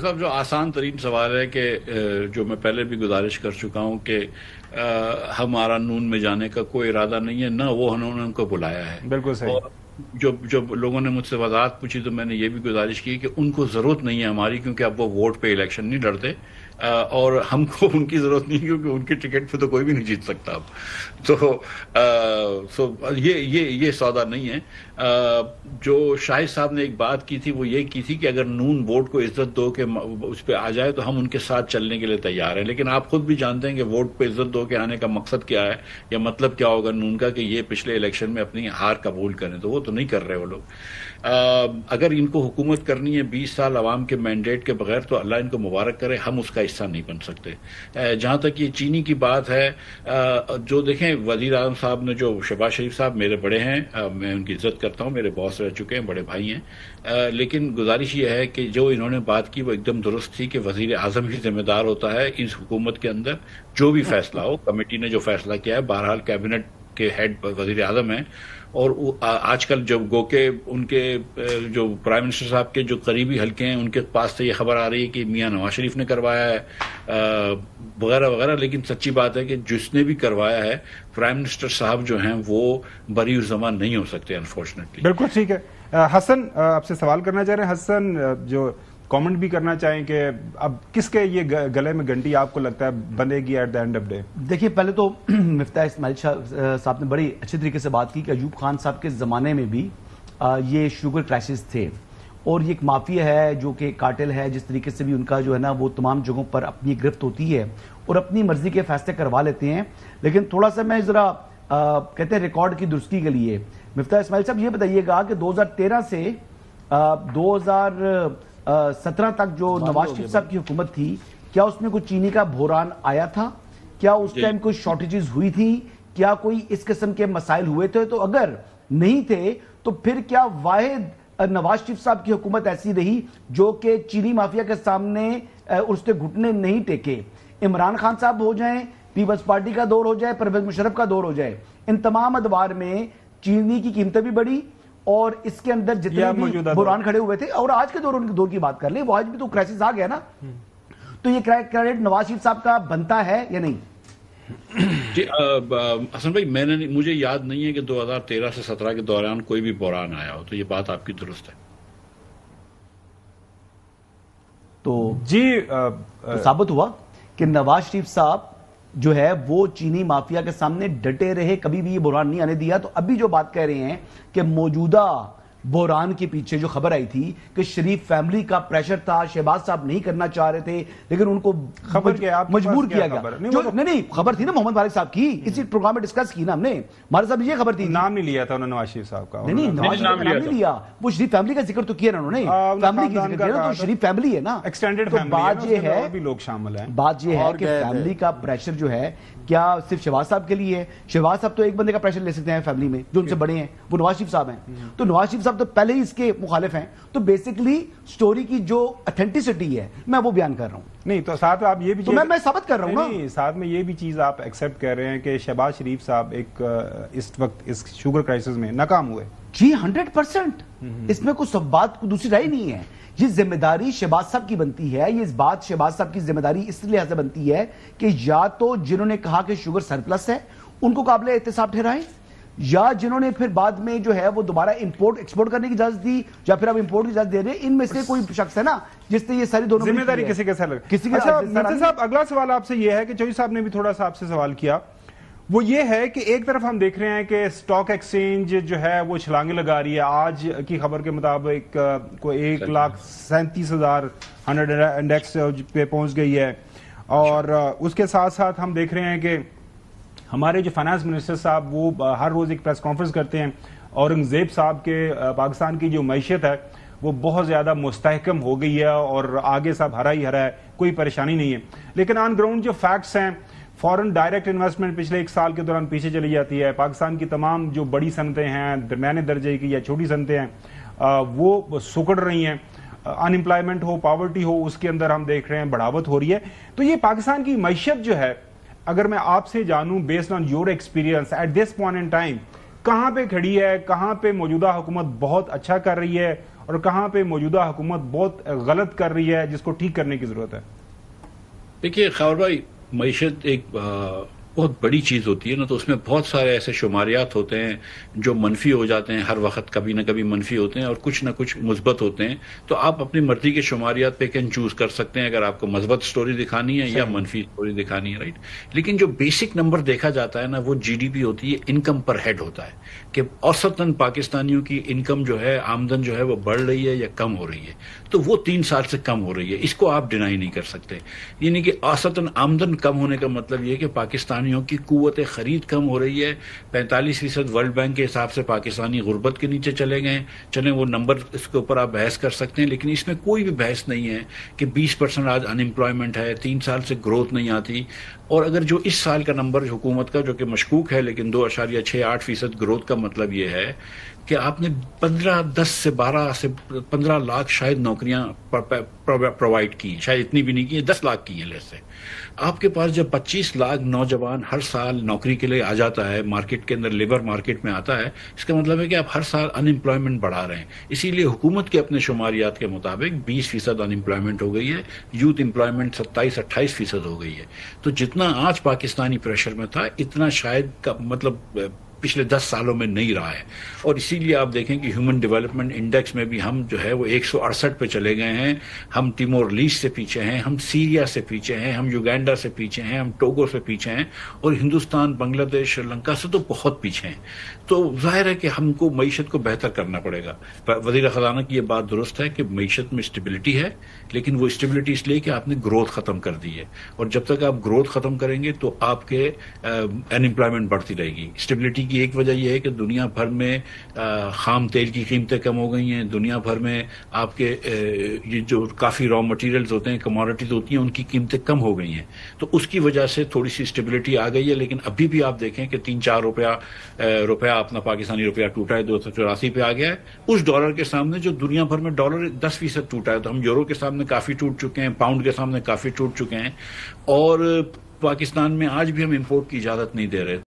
صاحب جو آسان ترین سوال ہے کہ جو میں پہلے بھی گزارش کر چکا ہوں کہ ہمارا نون میں جانے کا کوئی ارادہ نہیں ہے، نہ وہ انہوں نے ان کو بلایا ہے۔ بالکل صحیح۔ اور جب لوگوں نے مجھ سے وضاحت پوچھی تو میں نے یہ بھی گزارش کی کہ ان کو ضرورت نہیں ہے ہماری، کیونکہ اب وہ ووٹ پہ الیکشن نہیں لڑتے، اور ہم کو ان کی ضرورت نہیں، کیونکہ ان کی ٹکٹ پہ تو کوئی بھی نہیں جیت سکتا اب۔ تو یہ سودا نہیں ہے۔ جو شاہد صاحب نے ایک بات کی تھی وہ یہ کی تھی کہ اگر نون ووٹ کو عزت دو کہ اس پہ آ جائے تو ہم ان کے ساتھ چلنے کے لیے تیار ہیں، لیکن آپ خود بھی جانتے ہیں کہ ووٹ پہ عزت دو کے آنے کا مقصد کیا ہے یا مطلب کیا ہوگا نون کا، کہ یہ پچھلے الیکشن میں اپنی ہار قبول کریں، تو وہ تو نہیں کر رہے وہ لوگ۔ اگر ان کو حکومت کرنی ہے 20 سال عوام کے مینڈیٹ کے بغیر تو اللہ ان کو مبارک کرے، ہم اس کا حصہ نہیں بن سکتے۔ جہاں تک یہ چینی کی بات ہے، جو دیکھیں وزیر اعظم صاحب نے، جو شہباز شریف صاحب میرے بڑے ہیں، میں ان کی عزت کرتا ہوں، میرے باس رہ چکے ہیں، بڑے بھائی ہیں، لیکن گزارش یہ ہے کہ جو انہوں نے بات کی وہ ایک دم درست تھی کہ وزیر اعظم ہی ذمہ دار ہوتا ہے اس حکومت کے اندر، جو بھی فیصلہ ہو۔ کمیٹی نے جو فیصلہ کیا ہے، بہرحال کیبنٹ کے ہیڈ وزیر اعظم ہیں، اور آج کل جب گو کہ ان کے جو پرائم منسٹر صاحب کے جو قریبی حلقے ہیں ان کے پاس سے یہ خبر آ رہی ہے کہ میاں نواز شریف نے کروایا ہے وغیرہ وغیرہ، لیکن سچی بات ہے کہ جس نے بھی کروایا ہے پرائم منسٹر صاحب جو ہیں وہ بری الزمان نہیں ہو سکتے انفارچونیٹلی۔ بالکل ٹھیک ہے۔ حسن آپ سے سوال کرنا چاہ رہے ہیں، حسن جو کامنٹ بھی کرنا چاہیں کہ اب کس کے یہ گلے میں گھنٹی آپ کو لگتا ہے بندے گی at the end of day? دیکھیے، پہلے تو مفتاح اسماعیل صاحب نے بڑی اچھے طریقے سے بات کی کہ ایوب خان صاحب کے زمانے میں بھی یہ شوگر کرائسس تھے، اور یہ ایک مافیا ہے جو کہ کارٹل ہے، جس طریقے سے بھی ان کا جو ہے نا وہ تمام جگہوں پر اپنی گرفت ہوتی ہے اور اپنی مرضی کے فیصلے کروا لیتے ہیں۔ لیکن تھوڑا سا میں ذرا کہتے ہیں ریکارڈ کی درستگی کے لیے، مفتاح اسماعیل صاحب یہ بتائیے گا کہ 2013 سے 2017 تک جو نواز شریف صاحب کی حکومت تھی، کیا اس میں کوئی چینی کا بحران آیا تھا؟ کیا اس ٹائم کوئی شارٹیجز ہوئی تھی؟ کیا کوئی اس قسم کے مسائل ہوئے تھے؟ تو اگر نہیں تھے تو پھر کیا واحد نواز شریف صاحب کی حکومت ایسی رہی جو کہ چینی مافیا کے سامنے اس کے گھٹنے نہیں ٹیکے؟ عمران خان صاحب ہو جائیں، پیپلز پارٹی کا دور ہو جائے، پرویز مشرف کا دور ہو جائے، ان تمام ادوار میں چینی کی قیمتیں بھی بڑھی اور اس کے اندر جتنے بھی بحران کھڑے ہوئے تھے، اور آج کے دور کی بات کر لیں، وہ آج بھی تو کرائسس آ گیا نا، تو یہ کریڈٹ نواز شریف صاحب کا بنتا ہے یا نہیں؟ جی حسن بھائی، مجھے یاد نہیں ہے کہ 2013 سے 17 کے دوران کوئی بھی بحران آیا ہو، تو یہ بات آپ کی درست ہے۔ تو جی ثابت ہوا کہ نواز شریف صاحب جو ہے وہ چینی مافیا کے سامنے ڈٹے رہے، کبھی بھی یہ بحران نہیں آنے دیا۔ تو ابھی جو بات کہہ رہے ہیں کہ موجودہ بحران کے پیچھے جو خبر آئی تھی کہ شریف فیملی کا پریشر تھا، شہباز صاحب نہیں کرنا چاہ رہے تھے لیکن ان کو مجبور کیا گیا۔ نہیں خبر تھی نا محمد فاروق صاحب کی، اسی پروگرام میں ڈسکس کی نا ہم نے، ہمارے صاحب یہ خبر تھی، نام نہیں لیا تھا انہوں نے نواز شریف صاحب کا، نہیں نواز شریف کا نام نہیں لیا، وہ شریف فیملی کا ذکر تو کیا انہوں نے، فیملی کی ذکر کیا، تو شریف فیملی ہے نا، ایکسٹینڈڈ تو فیملی بات یہ ہے، بھی لوگ شامل ہیں، بات یہ ہے کہ فیملی کا پریشر جو ہے کیا صرف شہباز صاحب کے لیے ہے؟ شہباز صاحب تو ایک بندے کا پریشر لے سکتے ہیں فیملی میں جو ان سے بڑے ہیں، وہ نواز شریف صاحب ہیں، تو نواز شریف صاحب تو پہلے ہی اس کے مخالف ہیں، تو بیسکلی سٹوری کی جو اتھینٹسٹی ہے میں وہ بیان کر رہا ہوں۔ نہیں تو ساتھ میں آپ یہ بھی تو میں ثابت کر رہا ہوں نا، نہیں ساتھ میں یہ بھی چیز آپ ایکسیپٹ کر رہے ہیں کہ شہباز شریف صاحب ایک اس وقت اس شوگر کرائسس میں ناکام ہوئے؟ جی 100%، اس میں کوئی بات دوسری رائے نہیں ہے۔ یہ ذمہ داری شہباز صاحب کی بنتی ہے، یہ بات شہباز صاحب کی ذمہ داری اس لحاظ سے بنتی ہے کہ یا تو جنہوں نے کہا کہ شوگر سرپلس ہے ان کو قابل احتساب ٹھہرائیں، یا جنہوں نے پھر بعد میں جو ہے وہ دوبارہ امپورٹ ایکسپورٹ کرنے کی اجازت دی یا پھر اب امپورٹ کی اجازت دے رہے ہیں، ان میں سے کوئی شخص ہے نا جس نے یہ ساری دونوں ذمہ داری کسی کے ساتھ لگا۔ اچھا مرزا صاحب، اگلا سوال آپ سے یہ ہے کہ چوہدری صاحب نے بھی تھوڑا سا آپ سے سوال کیا، وہ یہ ہے کہ ایک طرف ہم دیکھ رہے ہیں کہ سٹاک ایکسچینج جو ہے وہ چھلانگیں لگا رہی ہے، آج کی خبر کے مطابق کوئی 1,37,000 انڈیکس پہ پہنچ گئی ہے، اور اس کے ساتھ ساتھ ہم دیکھ رہے ہیں کہ ہمارے جو فائنانس منسٹر صاحب وہ ہر روز ایک پریس کانفرنس کرتے ہیں، اورنگزیب صاحب کے پاکستان کی جو معیشت ہے وہ بہت زیادہ مستحکم ہو گئی ہے اور آگے سب ہرا ہی ہرا ہے، کوئی پریشانی نہیں ہے، لیکن آن گراؤنڈ جو فیکٹس ہیں، فورن ڈائریکٹ انویسٹمنٹ پچھلے ایک سال کے دوران پیچھے چلی جاتی ہے، پاکستان کی تمام جو بڑی صنعتیں ہیں، درمیانے درجے کی یا چھوٹی صنعتیں ہیں، وہ سکڑ رہی ہیں، ان امپلائمنٹ ہو، پاورٹی ہو، اس کے اندر ہم دیکھ رہے ہیں بڑھاوت ہو رہی ہے۔ تو یہ پاکستان کی معیشت جو ہے، اگر میں آپ سے جانوں based on your experience at this point in time, کہاں پہ کھڑی ہے، کہاں پہ موجودہ حکومت بہت اچھا کر رہی ہے اور کہاں پہ موجودہ حکومت بہت غلط کر رہی ہے جس کو ٹھیک کرنے کی ضرورت ہے؟ دیکھیے خاور بھائی، معیشت ایک بہت بڑی چیز ہوتی ہے نا، تو اس میں بہت سارے ایسے شماریات ہوتے ہیں جو منفی ہو جاتے ہیں، ہر وقت کبھی نہ کبھی منفی ہوتے ہیں، اور کچھ نہ کچھ مثبت ہوتے ہیں. تو آپ اپنی مرضی کے شماریات پہ کین چوز کر سکتے ہیں اگر آپ کو مثبت سٹوری دکھانی ہے یا منفی سٹوری دکھانی ہے، رائٹ. لیکن جو بیسک نمبر دیکھا جاتا ہے نا، وہ جی ڈی پی ہوتی ہے، انکم پر ہیڈ ہوتا ہے، کہ اوسطاً پاکستانیوں کی انکم جو ہے، آمدن جو ہے، وہ بڑھ رہی ہے یا کم ہو رہی ہے. تو وہ 3 سال سے کم ہو رہی ہے، اس کو آپ ڈینائی نہیں کر سکتے. یعنی کہ اوسطاً آمدن کم ہونے کا مطلب یہ کہ پاکستانیوں کی قوت خرید کم ہو رہی ہے. 45% ورلڈ بینک کے حساب سے پاکستانی غربت کے نیچے چلے گئے. چلیں وہ نمبر، اس کے اوپر آپ بحث کر سکتے ہیں، لیکن اس میں کوئی بھی بحث نہیں ہے کہ 20% آج ان امپلائمنٹ ہے، 3 سال سے گروتھ نہیں آتی. اور اگر جو اس سال کا نمبر حکومت کا جو کہ مشکوک ہے، لیکن 2.68% گروتھ کا مطلب یہ ہے کہ آپ نے 12 سے 15 لاکھ شاید نوکریاں پرووائڈ کی، شاید اتنی بھی نہیں کی، 10 لاکھ کی ہیں. لیٹ سے آپ کے پاس جب 25 لاکھ نوجوان ہر سال نوکری کے لیے آ جاتا ہے، مارکیٹ کے اندر، لیبر مارکیٹ میں آتا ہے، اس کا مطلب ہے کہ آپ ہر سال ان امپلائمنٹ بڑھا رہے ہیں. اسی لیے حکومت کے اپنے شماریات کے مطابق 20% ان امپلائمنٹ ہو گئی ہے، یوتھ امپلائمنٹ 27-28% ہو گئی ہے. تو جتنا آج پاکستانی پریشر میں تھا، اتنا شاید مطلب پچھلے 10 سالوں میں نہیں رہا ہے. اور اسی لیے آپ دیکھیں کہ ہیومن ڈیولپمنٹ انڈیکس میں بھی ہم جو ہے وہ 168 پہ چلے گئے ہیں. ہم ٹیمور لیسٹ سے پیچھے ہیں، ہم سیریا سے پیچھے ہیں، ہم یوگینڈا سے پیچھے ہیں، ہم ٹوگو سے پیچھے ہیں، اور ہندوستان، بنگلہ دیش، سری لنکا سے تو بہت پیچھے ہیں. تو ظاہر ہے کہ ہم کو معیشت کو بہتر کرنا پڑے گا. وزیر خزانہ کی یہ بات درست ہے کہ معیشت میں اسٹیبلٹی ہے، لیکن وہ اسٹیبلٹی اس لیے کہ آپ نے گروتھ ختم کر دی ہے. اور جب تک آپ گروتھ ختم کریں گے تو آپ کے ان امپلائمنٹ بڑھتی رہے گی. اسٹیبلٹی کی ایک وجہ یہ ہے کہ دنیا بھر میں خام تیل کی قیمتیں کم ہو گئی ہیں. دنیا بھر میں آپ کے یہ جو کافی را مٹیریلز ہوتے ہیں، کموڈٹیز ہوتی ہیں، ان کی قیمتیں کم ہو گئی ہیں. تو اس کی وجہ سے تھوڑی سی اسٹیبلٹی آ گئی ہے. لیکن ابھی بھی آپ دیکھیں کہ 3-4 روپیہ اپنا پاکستانی روپیہ ٹوٹا ہے، 284 پہ آ گیا ہے. اس ڈالر کے سامنے جو دنیا بھر میں ڈالر 10% ٹوٹا ہے، تو ہم یورو کے سامنے کافی ٹوٹ چکے ہیں، پاؤنڈ کے سامنے کافی ٹوٹ چکے ہیں. اور پاکستان میں آج بھی ہم امپورٹ کی اجازت نہیں دے رہے.